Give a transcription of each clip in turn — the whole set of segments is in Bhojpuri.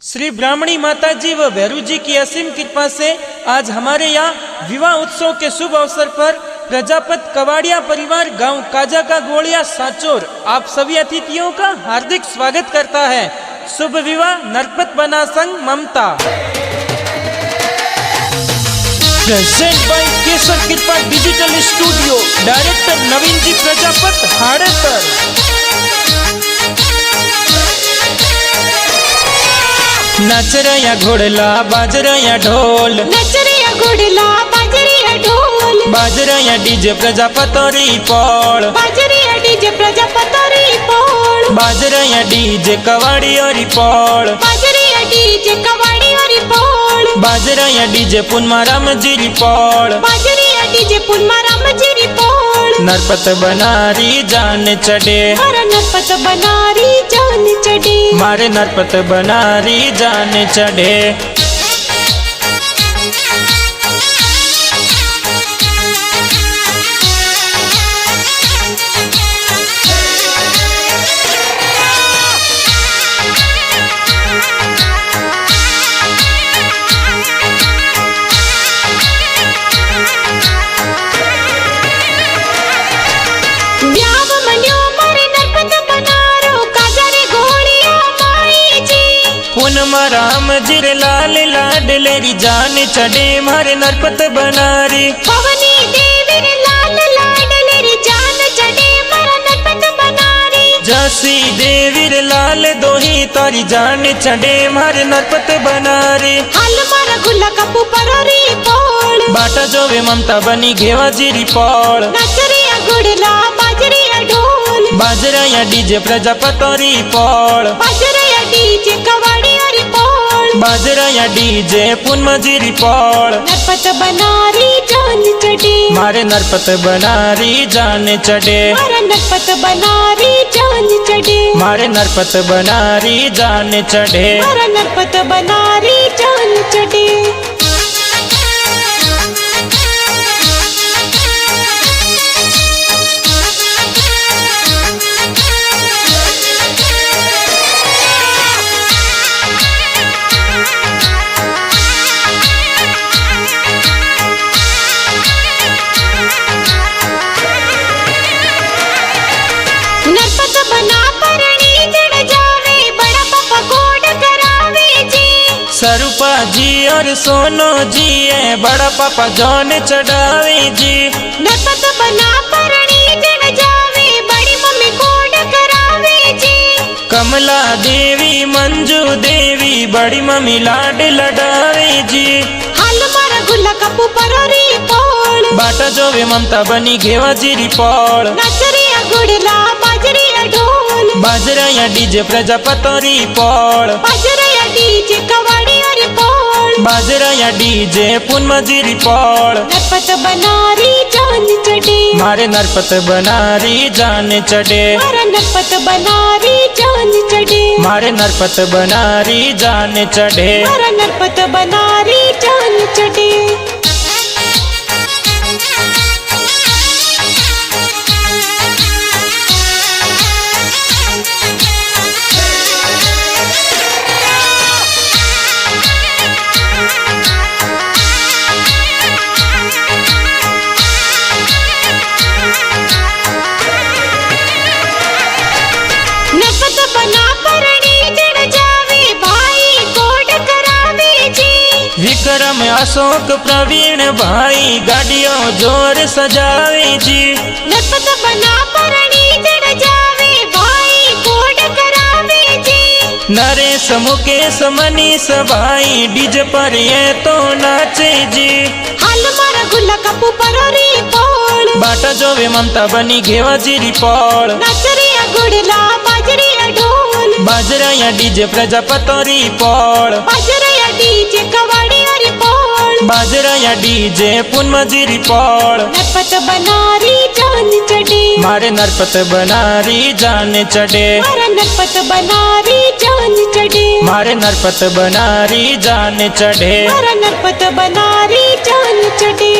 श्री ब्राह्मणी माता जी व भैरू जी की असीम कृपा से आज हमारे यहाँ विवाह उत्सव के शुभ अवसर पर प्रजापत कवाड़िया परिवार गांव काजा का गोड़िया साचोर आप सभी अतिथियों का हार्दिक स्वागत करता है। शुभ विवाह नरपत बना संग ममता। प्रेजेंट बाय केसर कृपा डिजिटल स्टूडियो, डायरेक्टर नवीन जी प्रजापत हाड़ेकर। नाच रहा घोड़ला बाज रहा ढोल, नच रहा घोड़ला बाज रहा ढोल, बाज रहा डीजे प्रजापतोरी पौड़, बाज रहा डीजे प्रजापतोरी पौड़, बाज रहा डीजे कवाड़ी और पौड़, बाज रहा डीजे कवाड़ी और पौड़, बाज रहा डीजे पुनमाराम जी पौड़, बाज रहा डीजे पुनमाराम जी पौड़। नरपत बनारी जान चढ़े, मारा नरपत बनारी जान चढ़े, मारे नरपत बनारी जान चढ़े। ब्याव मन्यो मारे नरपत बनारो काजा रे घोड़िया माई जी, पुनमाराम जी लाल लाडलेरी जान चढ़े, मारे नरपत बनारी। पवनी देवी रे लाल लाडलेरी जान चढ़े, मारा नरपत बनारी। जसी देवी रे लाल दोही तारी जान चढ़े, मारे नरपत बनारी। हाल मारा गुल्ला कपू परोरी पौड़, बाटा जोवे ममता बनी घेवा जीरी पौड़, नच रहा घोड़ला बाज रहा ढोल, बाज रहा डीजे प्रजापतोरी पौड़, बाज रहा डीजे कवाड़ी और पौड़। बाज रहा डीजे पुनमजीरी पौड़, नरपत बनारी जान चढ़े, मारे नरपत बनारी जान चढ़े, मारा नरपत बनारी जान चढ़े, मारे नरपत बनारी जान चढ़े। मारा नरपत बनारी जान चढ़े। नरपत बना परणी जड़ जावे, बड़ा पापा कोड करावे जी, सरूपा जी और सोनो जी है, बड़ा पापा जौन चढ़ावे जी। नरपत बना परणी जड़ जावे, बड़ी मम्मी कोड करावे जी, कमला देवी मंजू देवी बड़ी मम्मी लाड लडावे जी। हाल मारा गुल्ला कपू परोरी पौड़, बाटा जोवे ममता बनी घेवा जीरी पौड़, नच रहा घोड़ला बाज रहा ढोल, बाज रहा डीजे प्रजापतोरी पौड़, बाज रहा डीजे कवाड़ी और पौड़। बाज रहा डीजे पुनमजीरी पौड़, नरपत बनारी जान चढ़े, मारे नरपत बनारी जान चढ़े, मारा नरपत बनारी जान चढ़े, मारे नरपत बनारी जान चढ़े। मारा नरपत बनारी जान चढ़े। नरपत बना परणी जड़ जावे, भाई कोड करावे जी, विक्रम अशोक प्रवीण भाई गाड़ियों जोर सजावे जी। नरपत बना परणी जड़ जावे, भाई कोड करावे जी, नरेश मुकेश मनीष भाई डीजे पर ये तो नाचे जी। हाल मारा गुल्ला कपू परोरी पौड़, बाटा जोवे ममता बनी घेवा जीरी पौड़, नच रहा घोड़ला बाज रहा ढोल, बाज रहा डीजे प्रजापतोरी पौड़, बाज रहा डीजे कवाड़ी और पौड़। बाज रहा डीजे पुनमजीरी पौड़, नरपत बनारी जान चढ़े, मारे नरपत बनारी जान चढ़े, मारा नरपत बनारी जान चढ़े, मारे नरपत बनारी जान चढ़े। मारा नरपत बनारी जान चढ़े।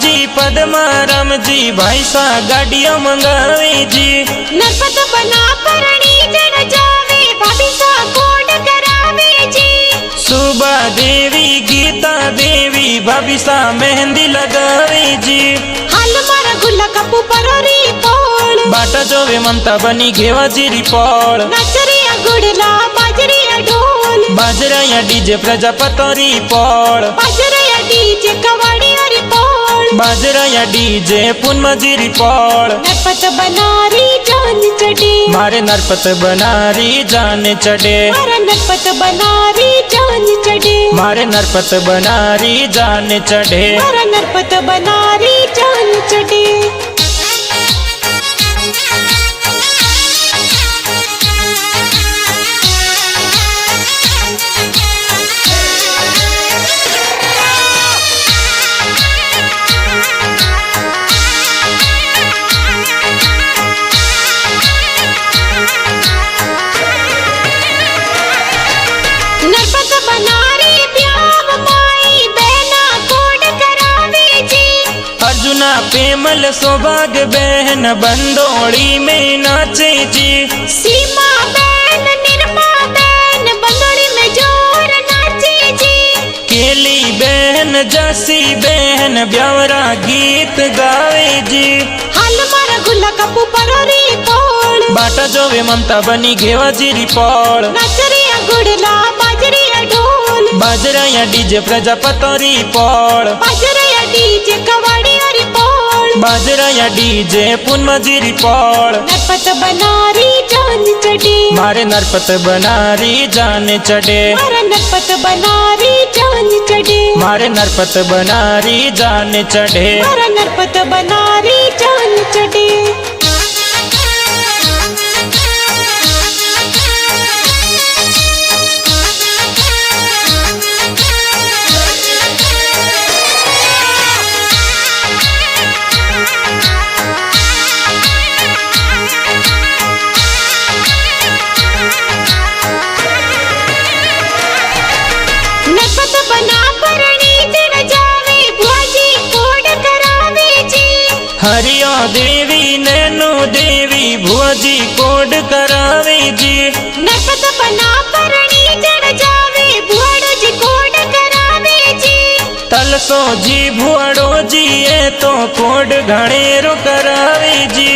जी पद्मा राम जी भाई सा गाड़िया मंगावे जी। नरपत बना परणी जन जावे भाभी सा कोड करावे जी। सुबा देवी गीता देवी भाभी सा मेहंदी लगावे जी। हाल मारा गुल्ला कपू परोरी पोळ बाटा जोवे ममता बनी घेवा जीरी पौड़। नचरिया गुड़ला बाजरिया ढोल बाजरा डीजे प्रजापतोरी पौड़। बाजरिया डीजे कवाड़ी और पोळ बाजरा डीजे पुनमजीरी पौड़। नरपत बनारी जान चढ़े मारे नरपत बनारी जान चढ़े। मारा नरपत बनारी जान चढ़े मारे नरपत बनारी जान चढ़े। मारा नरपत बनारी जान चढ़े। नरपत बनारी ब्याव माई बहना कोड करावे जी। अर्जुना पेमल सौभाग्य बहन बंदोड़ी में नाचे जी। सीमा बहन निर्मा बहन बंदोड़ी में जोर नाचे जी। केली बहन जसी बहन ब्यावरा गीत गावे जी। हाल मारा गुल्ला कपू परोरी पोळ बाटा जोवे ममता बनी घेवा जीरी पौड़। नचरिया गुड़ला बाजरिया ढोल बाजरा डीजे प्रजापतोरी पौड़। बाजरिया डीजे कवाड़ी और पोळ बाजरा डीजे पुनमजीरी पौड़। नरपत बनारी जान चढ़े मारे नरपत बनारी जान चढ़े। मारा नरपत बनारी जान चढ़े मारे नरपत बनारी जान चढ़े। मारा नरपत बनारी जान चढ़े। नरपत बना परणी जन जावे भुआजी कोड करावे जी। हरियो देवी नैनो देवी भुआजी कोड करावे जी। नरपत बना परणी जन जावे भुआड़ो जी कोड करावे जी। तलसो जी भुआड़ो जी ए तो कोड घणेरो करावे जी।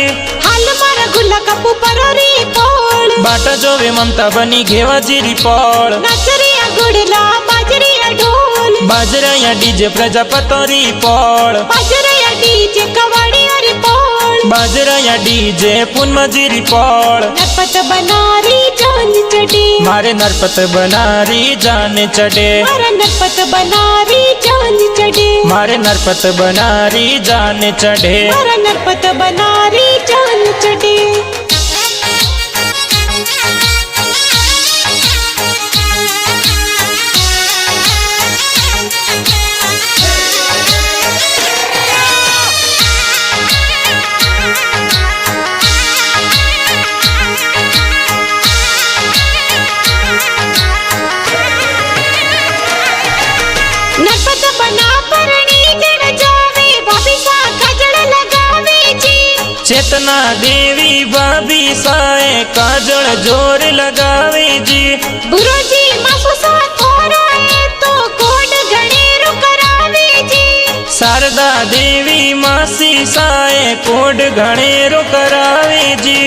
हाल मारा गुल्ला कपू परोरी पोळ बाटा जोवे ममता बनी घेवा जीरी पौड़। नचरिया गुड़ला बाजरिया ढोल बाजरा डीजे प्रजापतोरी पौड़। बाजरिया डीजे कवाड़ी और पोळ बाजरा डीजे पुनमजीरी पौड़। नरपत बनारी जान चढ़े मारे नरपत बनारी जान चढ़े। मारा नरपत बनारी जान चढ़े मारे नरपत बनारी जान चढ़े। मारा नरपत बनारी जान चढ़े। नरपत बना परणी जन जावे भाभी सा काजल लगावे जी। चेतना देवी भाभी साए काजल जोर लगावे जी। बुरो जी मासो सा थोरो है तो कोड घणेरो करावे जी। शारदा देवी मासी साए कोड घणेरो करावे जी।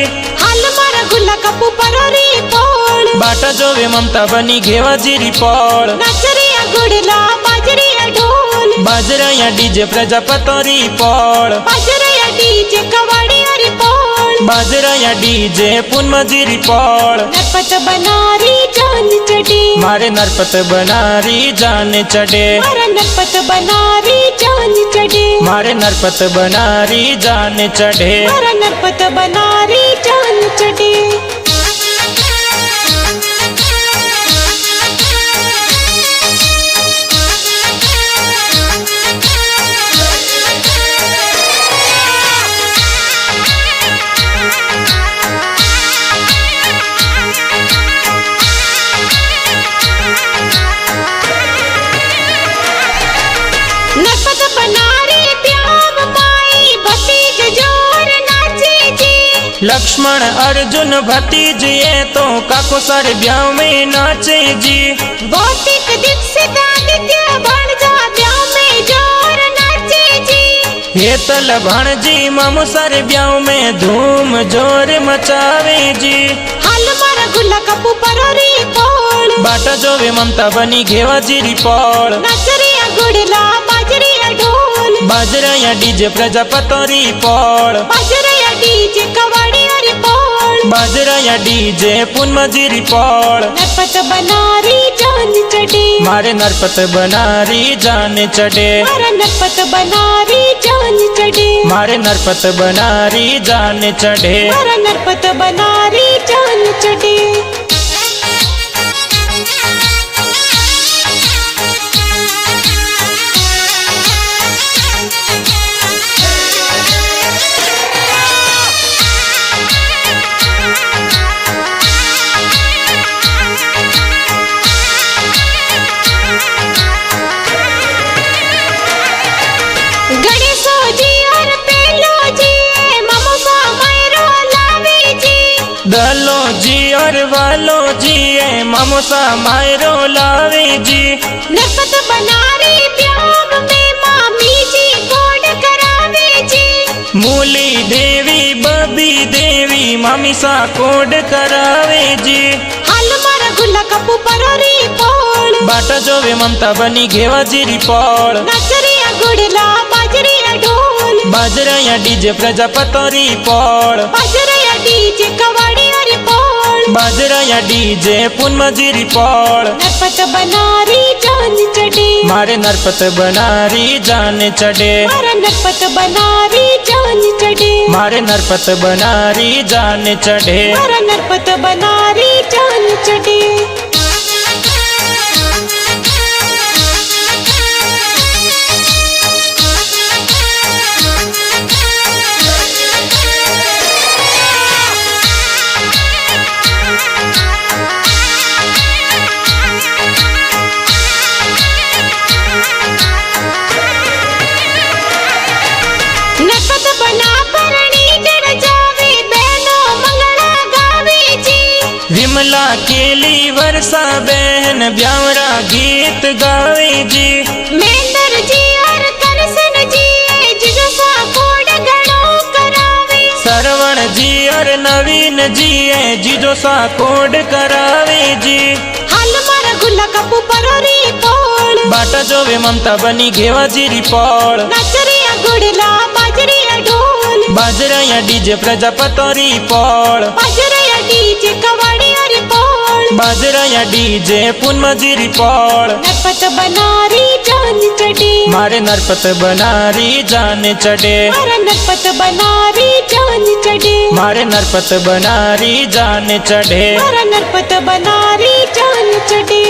हाल मारा गुल्ला कपू परोरी पोळ बाटा जोवे ममता बनी घेवा जीरी पौड़। नचरिया गुड़ला बाजरिया ढोल बाजरा डीजे प्रजापतोरी पौड़। बाजरिया डीजे कवाड़ी और पोळ बाजरा डीजे पुनमजीरी पौड़। नरपत बनारी जान चढ़े मारे नरपत बनारी जान चढ़े। मारा नरपत बनारी जान चढ़े मारे नरपत बनारी जान चढ़े। मारा नरपत बनारी जान चढ़े। नरपत बनारी प्यार लक्ष्मण अर्जुन भतीजे तो काको सारे ब्याह में नाचे जी। भौतिक दीक्षित आदित्य भाणजा ब्याह में जोर नाचे जी। हेतल भाणजी मामू सारे ब्याह में धूम जोर मचावे जी। हाल मारा गुल्ला कपू परोरी पोळ बाटा जोवे ममता बनी घेवा जीरी पौड़। नाचरिया गुड़ला बाजरिया ढोल बाजरा या डीजे प्रजापतोरी पौड़। बाजरिया डीजे कवाड़ी और पोळ बाजरा या डीजे पुनमजीरी पौड़। नरपत बनारी जान चढ़े मारे नरपत बनारी जान चढ़े। मारा नरपत बनारी जान चढ़े मारे नरपत बनारी जान चढ़े। मारा नरपत बनारी जान चढ़े। गणेशो जी और पेलो जी मामू सा मैरो लावी जी। दलो जी और वालो जी मामोसा मायरो लावे जी। नरपत बनारी ब्याह में मामी जी कोड करावे जी। मूली देवी बबी देवी मामी सा कोड करावे जी। हाल मारा गुल्ला कपू परोरी पोळ बाटा जोवे ममता बनी घेवा जीरी पौड़। नाचरिया गुड़ला बाजरिया ढोल बाजरा या डीजे प्रजापतोरी पौड़। बाजरिया डीजे कवाड़ी और पोळ बाजरा या डीजे पुनमजीरी पौड़। नरपत बनारी जान चढ़े मारे नरपत बनारी जान चढ़े। मारा नरपत बनारी जान चढ़े मारे नरपत बनारी जान चढ़े। मारा नरपत बनारी जान चढ़े। नरपत बना परणी जड़ जावे बहनों मंगला गावे जी। विमला केली वर्षा बहन ब्यावरा गीत गावे जी। मेंदर जी और करसन जी जिजो सा कोड गणो करावे। सरवण जी और नवीन जी जीजो सा कोड करावे जी। हाल मारा गुल्ला कपू परोरी पोळ बाटा जोवे ममता बनी घेवा जीरी पौड़। नाचरिया गुड़ला बाजरिया ढोल बाजरा या डीजे प्रजापतोरी पौड़। बाजरिया डीजे कवाड़ी और पोळ बाजरा या डीजे पुनमजीरी पौड़। नरपत बनारी जान चढ़े मारे नरपत बनारी जान चढ़े। मारा नरपत बनारी जान चढ़े मारे नरपत बनारी जान चढ़े। मारा नरपत बनारी जान चढ़े।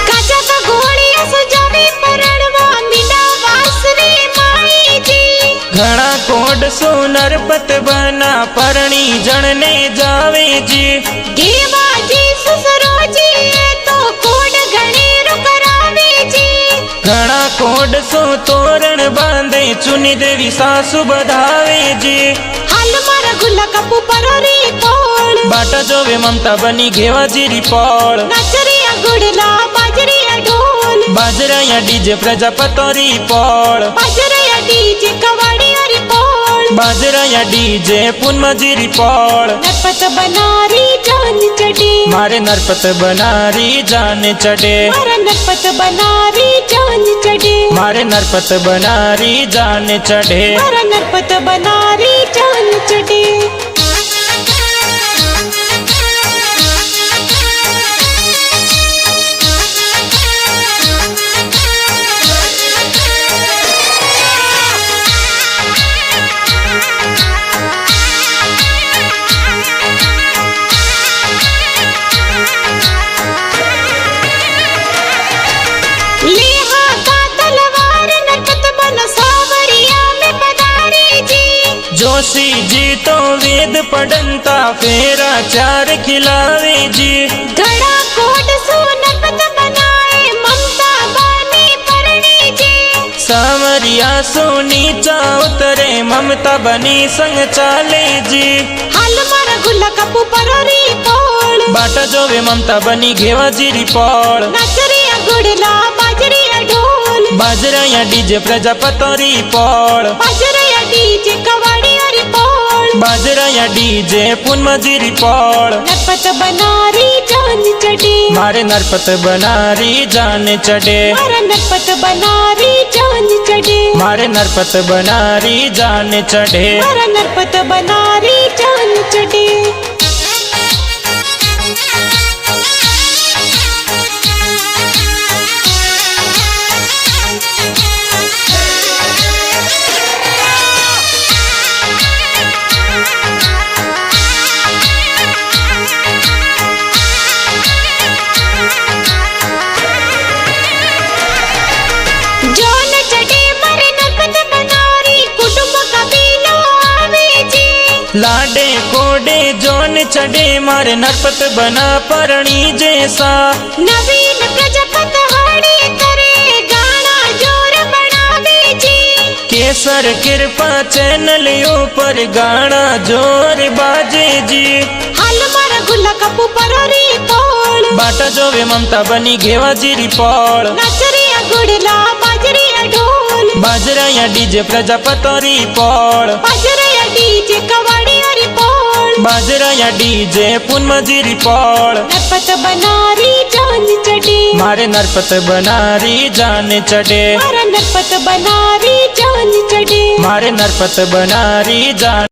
काचा का घोड़िया सजावे परणवा मीना वासरे माई जी। घना कोड सो नरपत बना परणी जणने जावे जी। घेवा जी ससुरो जी तो कोड घणेरो करावे जी। घना कोड सो तोरण बांधे चुनी देवी सासु बधावे जी। हाल मारा गुल्ला कपू परोरी पोळ बाटा जोवे ममता बनी घेवा जीरी पौड़। नाचरिया गुड़ला बाजरिया ढोल बाजरा या डीजे प्रजापतोरी पौड़। बाजरिया डीजे कवाड़ी और पोळ बाजरा या डीजे पुनमजीरी पौड़। नरपत बनारी जान चढ़े मारे नरपत बनारी जान चढ़े। मारा नरपत बनारी जान चढ़े मारे नरपत बनारी जान चढ़े। मारा नरपत बनारी जान चढ़े। लेहा तो वेद पढ़ंता फेरा चार खिलावे जी। घड़ा कोड सो नरपत बनाए ममता बनी परणी जी। सावरिया सो नीचा उतरे ममता बनी संग चाले जी। हाल मारा गुल्ला कपू परोरी पोल बाटा जोवे ममता बनी घेवा जीरी पौड़। नाचरिया गुड़ला बाजरिया ढोल बाजराया डीजे प्रजापतोरी पौड़। बाजरिया डीजे कवाड़ी और पोल बाजराया डीजे पुनमजीरी पौड़। नरपत बनारी जान चढ़े मारे नरपत बनारी जान चढ़े। मारा नरपत बनारी जान चढ़े मारे नरपत बनारी जान चढ़े। मारा नरपत बनारी जान चढ़े। जोन चढ़े मारे नरपत बनारी कुटुंब कबीलो आवे जी। लाडे कोडे जोन चढ़े मारे नरपत बना परणी जैसा। नवीन प्रजापत हाड़ी करे गाना जोर बनावे जी। केसर कृपा चैनल ऊपर गाना जोर बाजे जी। हाल मारा गुल्ला कपू परोरी पोल बाटा जोवे ममता बनी घेवा जीरी पौड़। नाचरिया गुड़ला बाजरिया ढोल बाजराया डीजे प्रजापतोरी पौड़। बाजरिया डीजे कवाड़ी और पोल बाजराया डीजे पुनमजीरी पौड़। नरपत बनारी जान चढ़े मारे नरपत बनारी जान चढ़े। मारा नरपत बनारी जान चढ़े मारे नरपत बनारी जान